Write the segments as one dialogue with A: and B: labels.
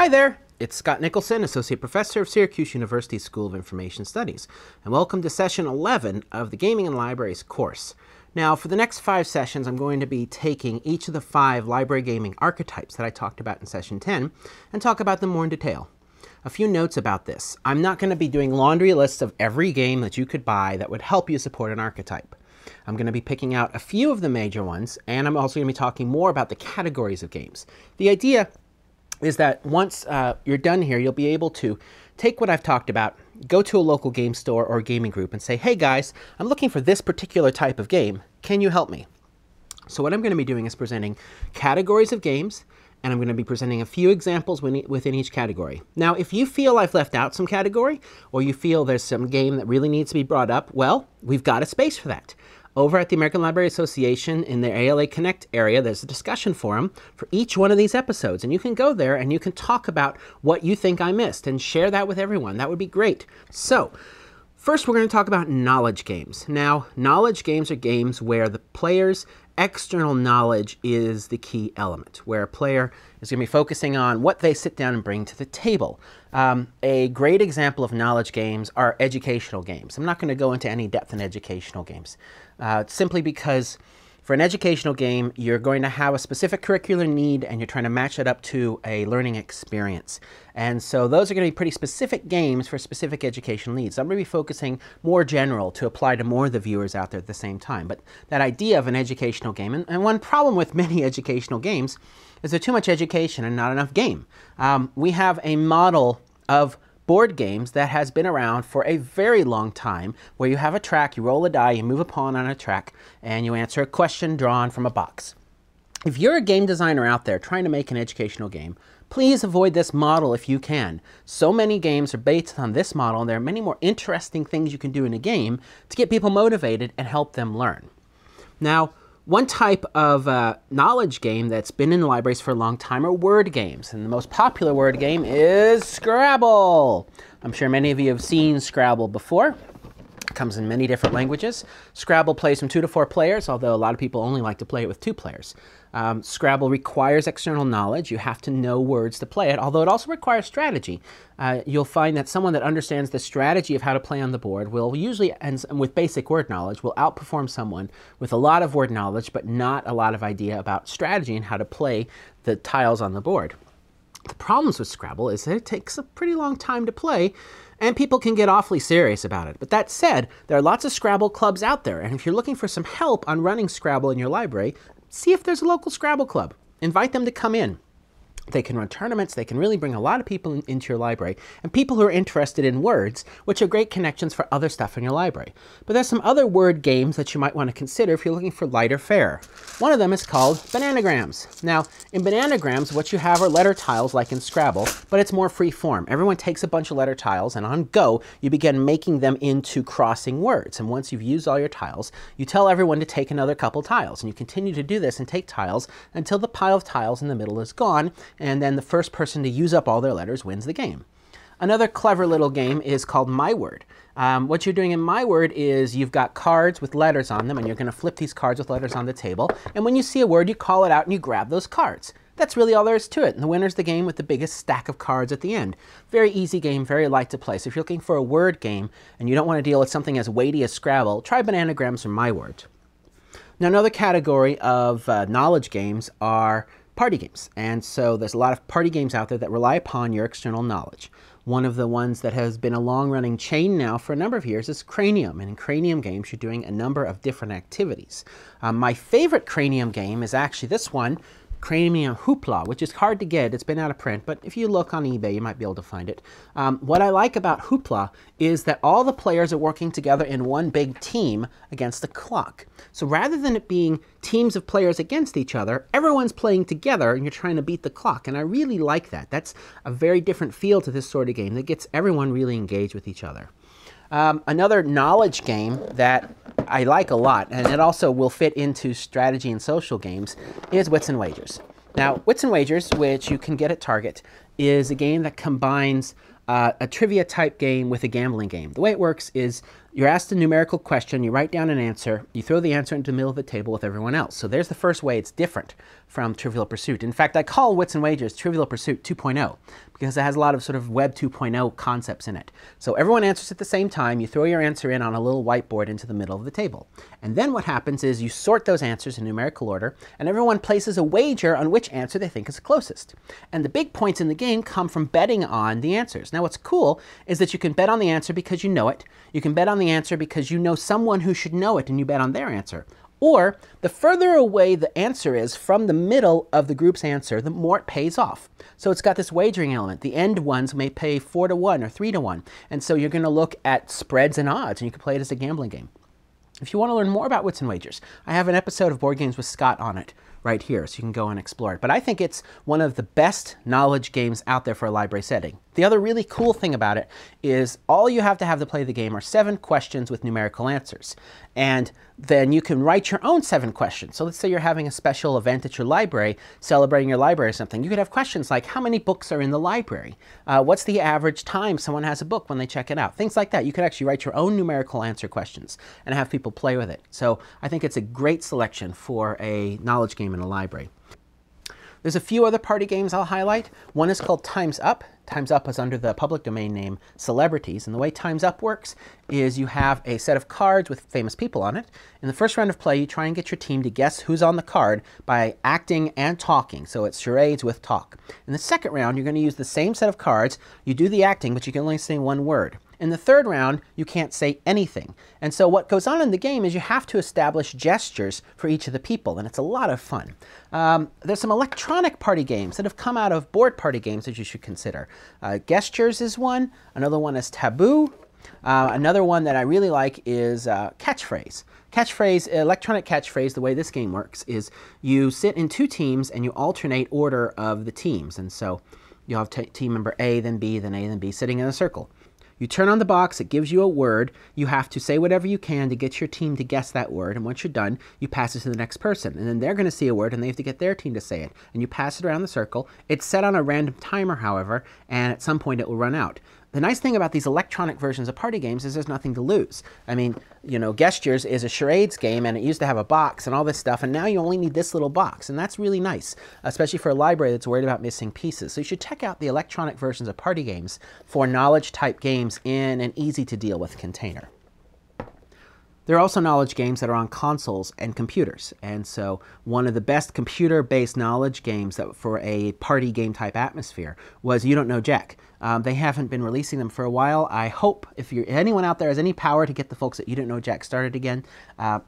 A: Hi there, it's Scott Nicholson, Associate Professor of Syracuse University School of Information Studies, and welcome to Session 11 of the Gaming and Libraries course. Now, for the next 5 sessions, I'm going to be taking each of the 5 library gaming archetypes that I talked about in Session 10 and talk about them more in detail. A few notes about this. I'm not going to be doing laundry lists of every game that you could buy that would help you support an archetype. I'm going to be picking out a few of the major ones, and I'm also going to be talking more about the categories of games. The idea is that once you're done here, you'll be able to take what I've talked about, go to a local game store or gaming group and say, hey guys, I'm looking for this particular type of game. Can you help me? So what I'm going to be doing is presenting categories of games, and I'm going to be presenting a few examples within each category. Now, if you feel I've left out some category, or you feel there's some game that really needs to be brought up, well, we've got a space for that. Over at the American Library Association in their ALA Connect area, there's a discussion forum for each one of these episodes, and you can go there and you can talk about what you think I missed and share that with everyone. That would be great. So, first we're going to talk about knowledge games. Now, knowledge games are games where the player's external knowledge is the key element, where a player is going to be focusing on what they sit down and bring to the table. A great example of knowledge games are educational games. I'm not going to go into any depth in educational games, simply because for an educational game, you're going to have a specific curricular need and you're trying to match it up to a learning experience. And so those are going to be pretty specific games for specific educational needs. I'm going to be focusing more general to apply to more of the viewers out there at the same time. But that idea of an educational game, and one problem with many educational games is there's too much education and not enough game. We have a model of board games that has been around for a very long time, where you have a track, you roll a die, you move a pawn on a track, and you answer a question drawn from a box. If you're a game designer out there trying to make an educational game, please avoid this model if you can. So many games are based on this model, and there are many more interesting things you can do in a game to get people motivated and help them learn. Now, one type of knowledge game that's been in the libraries for a long time are word games, and the most popular word game is Scrabble. I'm sure many of you have seen Scrabble before. It comes in many different languages. Scrabble plays from 2 to 4 players, although a lot of people only like to play it with 2 players. Scrabble requires external knowledge. You have to know words to play it, although it also requires strategy. You'll find that someone that understands the strategy of how to play on the board will usually, and with basic word knowledge, will outperform someone with a lot of word knowledge, but not a lot of idea about strategy and how to play the tiles on the board. The problems with Scrabble is that it takes a pretty long time to play, and people can get awfully serious about it. But that said, there are lots of Scrabble clubs out there, and if you're looking for some help on running Scrabble in your library, see if there's a local Scrabble club. Invite them to come in. They can run tournaments, they can really bring a lot of people into your library, and people who are interested in words, which are great connections for other stuff in your library. But there's some other word games that you might want to consider if you're looking for lighter fare. One of them is called Bananagrams. Now, in Bananagrams, what you have are letter tiles like in Scrabble, but it's more free form. Everyone takes a bunch of letter tiles, and on Go, you begin making them into crossing words. And once you've used all your tiles, you tell everyone to take another couple tiles, and you continue to do this and take tiles until the pile of tiles in the middle is gone, and then the first person to use up all their letters wins the game. Another clever little game is called My Word. What you're doing in My Word is you've got cards with letters on them, and you're going to flip these cards with letters on the table, and when you see a word, you call it out and you grab those cards. That's really all there is to it, and the winner's the game with the biggest stack of cards at the end. Very easy game, very light to play. So if you're looking for a word game and you don't want to deal with something as weighty as Scrabble, try Bananagrams or My Word. Now, another category of knowledge games are party games, and so there's a lot of party games out there that rely upon your external knowledge. One of the ones that has been a long-running chain now for a number of years is Cranium, and in Cranium games you're doing a number of different activities. My favorite Cranium game is actually this one, Cranium Hoopla, which is hard to get. It's been out of print, but if you look on eBay, you might be able to find it. What I like about Hoopla is that all the players are working together in one big team against the clock. So rather than it being teams of players against each other, everyone's playing together and you're trying to beat the clock. And I really like that. That's a very different feel to this sort of game that gets everyone really engaged with each other. Another knowledge game that I like a lot, and it also will fit into strategy and social games, is Wits and Wagers. Now, Wits and Wagers, which you can get at Target, is a game that combines a trivia type game with a gambling game. The way it works is You're asked a numerical question, you write down an answer, you throw the answer into the middle of the table with everyone else. So there's the first way it's different from Trivial Pursuit. In fact, I call Wits and Wagers Trivial Pursuit 2.0 because it has a lot of sort of Web 2.0 concepts in it. So everyone answers at the same time, you throw your answer in on a little whiteboard into the middle of the table. And then what happens is you sort those answers in numerical order, and everyone places a wager on which answer they think is the closest. And the big points in the game come from betting on the answers. Now what's cool is that you can bet on the answer because you know it. You can bet on the answer because you know someone who should know it and you bet on their answer. Or the further away the answer is from the middle of the group's answer, the more it pays off. So it's got this wagering element. The end ones may pay 4 to 1 or 3 to 1. And so you're going to look at spreads and odds, and you can play it as a gambling game. If you want to learn more about Wits and Wagers, I have an episode of Board Games with Scott on it right here, so you can go and explore it. But I think it's one of the best knowledge games out there for a library setting. The other really cool thing about it is all you have to play the game are 7 questions with numerical answers. And then you can write your own 7 questions. So let's say you're having a special event at your library, celebrating your library or something. You could have questions like, how many books are in the library? What's the average time someone has a book when they check it out? Things like that. You could actually write your own numerical answer questions and have people play with it. So I think it's a great selection for a knowledge game in a library. There's a few other party games I'll highlight. One is called Time's Up. Time's Up is under the public domain name Celebrities. And the way Time's Up works is you have a set of cards with famous people on it. In the first round of play, you try and get your team to guess who's on the card by acting and talking. So it's charades with talk. In the second round, you're going to use the same set of cards. You do the acting, but you can only say one word. In the third round, you can't say anything. And so what goes on in the game is you have to establish gestures for each of the people, and it's a lot of fun. There's some electronic party games that have come out of board party games that you should consider. Gestures is one. Another one is Taboo. Another one that I really like is Catchphrase. Catchphrase, electronic catchphrase, the way this game works is you sit in 2 teams and you alternate order of the teams. And so you'll have team member A, then B, then A, then B, sitting in a circle. You turn on the box, it gives you a word. You have to say whatever you can to get your team to guess that word. And once you're done, you pass it to the next person. And then they're going to see a word and they have to get their team to say it. And you pass it around the circle. It's set on a random timer, however, and at some point it will run out. The nice thing about these electronic versions of party games is there's nothing to lose. I mean, you know, Gestures is a charades game, and it used to have a box and all this stuff, and now you only need this little box, and that's really nice, especially for a library that's worried about missing pieces. So you should check out the electronic versions of party games for knowledge-type games in an easy-to-deal-with container. There are also knowledge games that are on consoles and computers, and so one of the best computer-based knowledge games that for a party game type atmosphere was You Don't Know Jack. They haven't been releasing them for a while. I hope if anyone out there has any power to get the folks at You Don't Know Jack started again,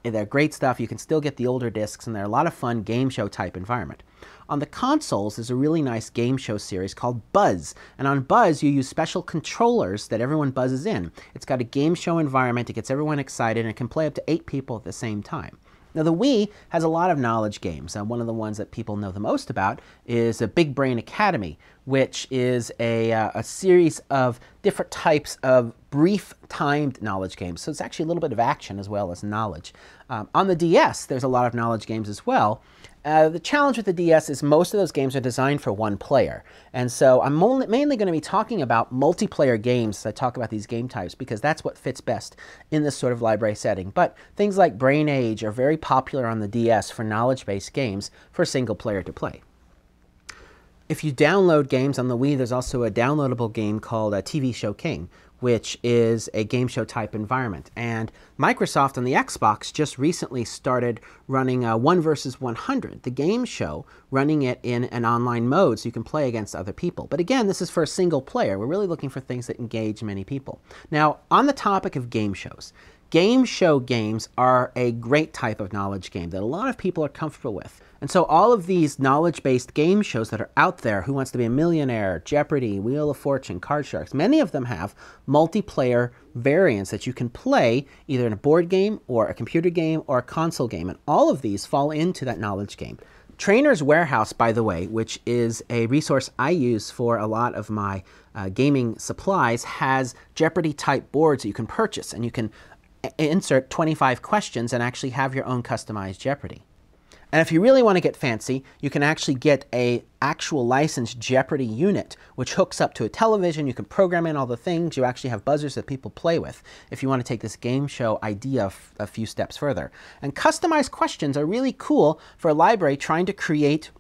A: they're great stuff. You can still get the older discs, and they're a lot of fun game show type environment. On the consoles, there's a really nice game show series called Buzz. And on Buzz, you use special controllers that everyone buzzes in. It's got a game show environment. It gets everyone excited, and it can play up to 8 people at the same time. Now, the Wii has a lot of knowledge games. One of the ones that people know the most about is Big Brain Academy, which is a series of different types of brief-timed knowledge games. So it's actually a little bit of action as well as knowledge. On the DS, there's a lot of knowledge games as well. The challenge with the DS is most of those games are designed for one player. And so I'm mainly going to be talking about multiplayer games as I talk about these game types because that's what fits best in this sort of library setting. But things like Brain Age are very popular on the DS for knowledge-based games for single player to play. If you download games on the Wii, there's also a downloadable game called TV Show King, which is a game show type environment. And Microsoft on the Xbox just recently started running 1 versus 100, the game show, running it in an online mode so you can play against other people. But again, this is for a single player. We're really looking for things that engage many people. Now, on the topic of game shows, game show games are a great type of knowledge game that a lot of people are comfortable with. And so all of these knowledge-based game shows that are out there, Who Wants to Be a Millionaire, Jeopardy, Wheel of Fortune, Card Sharks, many of them have multiplayer variants that you can play either in a board game or a computer game or a console game. And all of these fall into that knowledge game. Trainer's Warehouse, by the way, which is a resource I use for a lot of my gaming supplies, has Jeopardy-type boards that you can purchase. And you can insert 25 questions and actually have your own customized Jeopardy. And if you really want to get fancy, you can actually get a actual licensed Jeopardy unit, which hooks up to a television. You can program in all the things. You actually have buzzers that people play with if you want to take this game show idea a few steps further. And customized questions are really cool for a library trying to create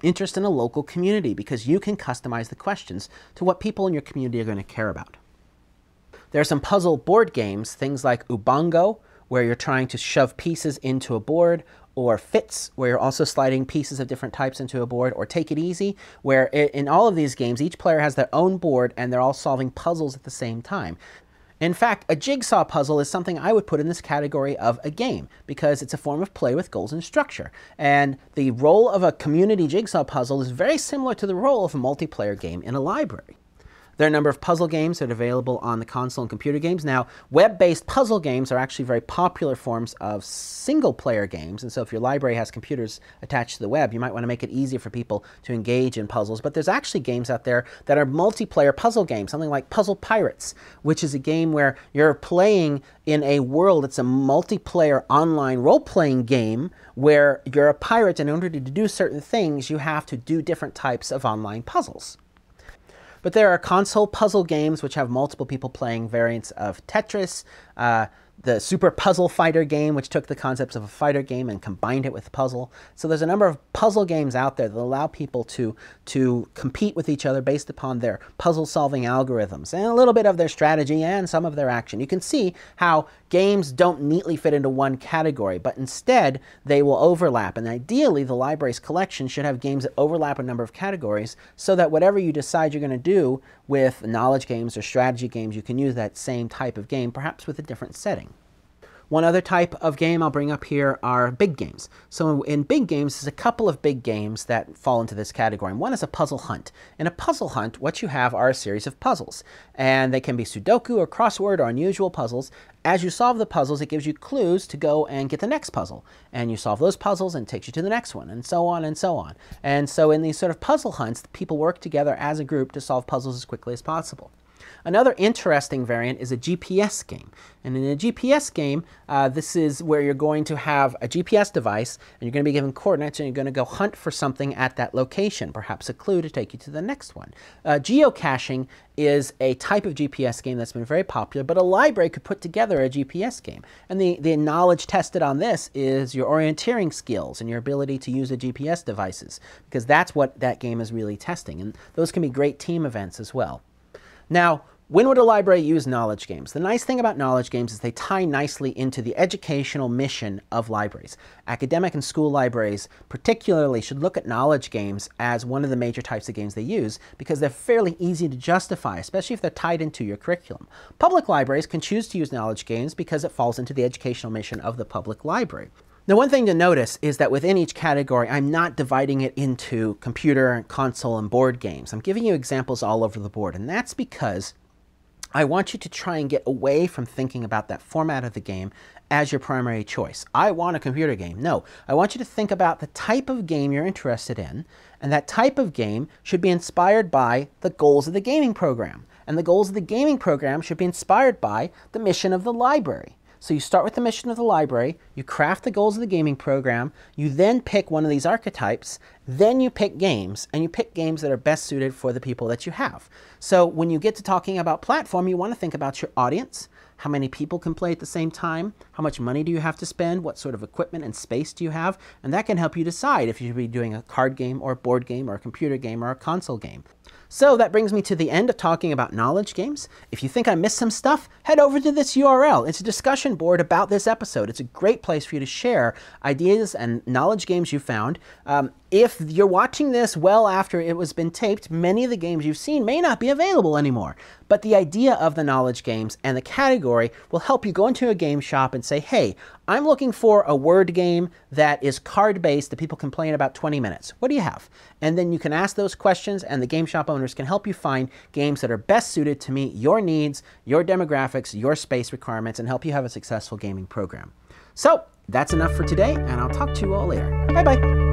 A: interest in a local community, because you can customize the questions to what people in your community are going to care about. There are some puzzle board games, things like Ubongo, where you're trying to shove pieces into a board, or Fits, where you're also sliding pieces of different types into a board, or Take It Easy, where in all of these games, each player has their own board and they're all solving puzzles at the same time. In fact, a jigsaw puzzle is something I would put in this category of a game, because it's a form of play with goals and structure. And the role of a community jigsaw puzzle is very similar to the role of a multiplayer game in a library. There are a number of puzzle games that are available on the console and computer games. Now, web-based puzzle games are actually very popular forms of single-player games, and so if your library has computers attached to the web, you might want to make it easier for people to engage in puzzles. But there's actually games out there that are multiplayer puzzle games, something like Puzzle Pirates, which is a game where you're playing in a world. It's a multiplayer online role-playing game where you're a pirate, and in order to do certain things, you have to do different types of online puzzles. But there are console puzzle games which have multiple people playing variants of Tetris, the Super Puzzle Fighter game, which took the concepts of a fighter game and combined it with puzzle. So there's a number of puzzle games out there that allow people to compete with each other based upon their puzzle-solving algorithms and a little bit of their strategy and some of their action. You can see how games don't neatly fit into one category, but instead they will overlap. And ideally, the library's collection should have games that overlap a number of categories so that whatever you decide you're going to do with knowledge games or strategy games, you can use that same type of game, perhaps with a different setting. One other type of game I'll bring up here are big games. So in big games, there's a couple of big games that fall into this category. And one is a puzzle hunt. In a puzzle hunt, what you have are a series of puzzles. And they can be Sudoku or crossword or unusual puzzles. As you solve the puzzles, it gives you clues to go and get the next puzzle. And you solve those puzzles and it takes you to the next one, and so on and so on. And so in these sort of puzzle hunts, people work together as a group to solve puzzles as quickly as possible. Another interesting variant is a GPS game. And in a GPS game, this is where you're going to have a GPS device, and you're going to be given coordinates, and you're going to go hunt for something at that location, perhaps a clue to take you to the next one. Geocaching is a type of GPS game that's been very popular, but a library could put together a GPS game. And the knowledge tested on this is your orienteering skills and your ability to use the GPS devices, because that's what that game is really testing. And those can be great team events as well. Now, when would a library use knowledge games? The nice thing about knowledge games is they tie nicely into the educational mission of libraries. Academic and school libraries particularly should look at knowledge games as one of the major types of games they use, because they're fairly easy to justify, especially if they're tied into your curriculum. Public libraries can choose to use knowledge games because it falls into the educational mission of the public library. Now, one thing to notice is that within each category, I'm not dividing it into computer, console, and board games. I'm giving you examples all over the board, and that's because I want you to try and get away from thinking about that format of the game as your primary choice. I want a computer game. No, I want you to think about the type of game you're interested in, and that type of game should be inspired by the goals of the gaming program. And the goals of the gaming program should be inspired by the mission of the library. So you start with the mission of the library, you craft the goals of the gaming program, you then pick one of these archetypes, then you pick games, and you pick games that are best suited for the people that you have. So when you get to talking about platform, you want to think about your audience, how many people can play at the same time, how much money do you have to spend, what sort of equipment and space do you have, and that can help you decide if you should be doing a card game or a board game or a computer game or a console game. So that brings me to the end of talking about knowledge games. If you think I missed some stuff, head over to this URL. It's a discussion board about this episode. It's a great place for you to share ideas and knowledge games you found. If you're watching this well after it was been taped, many of the games you've seen may not be available anymore. But the idea of the knowledge games and the category will help you go into a game shop and say, hey, I'm looking for a word game that is card-based that people can play in about 20 minutes. What do you have? And then you can ask those questions, and the game shop owners can help you find games that are best suited to meet your needs, your demographics, your space requirements, and help you have a successful gaming program. So that's enough for today, and I'll talk to you all later. Bye-bye.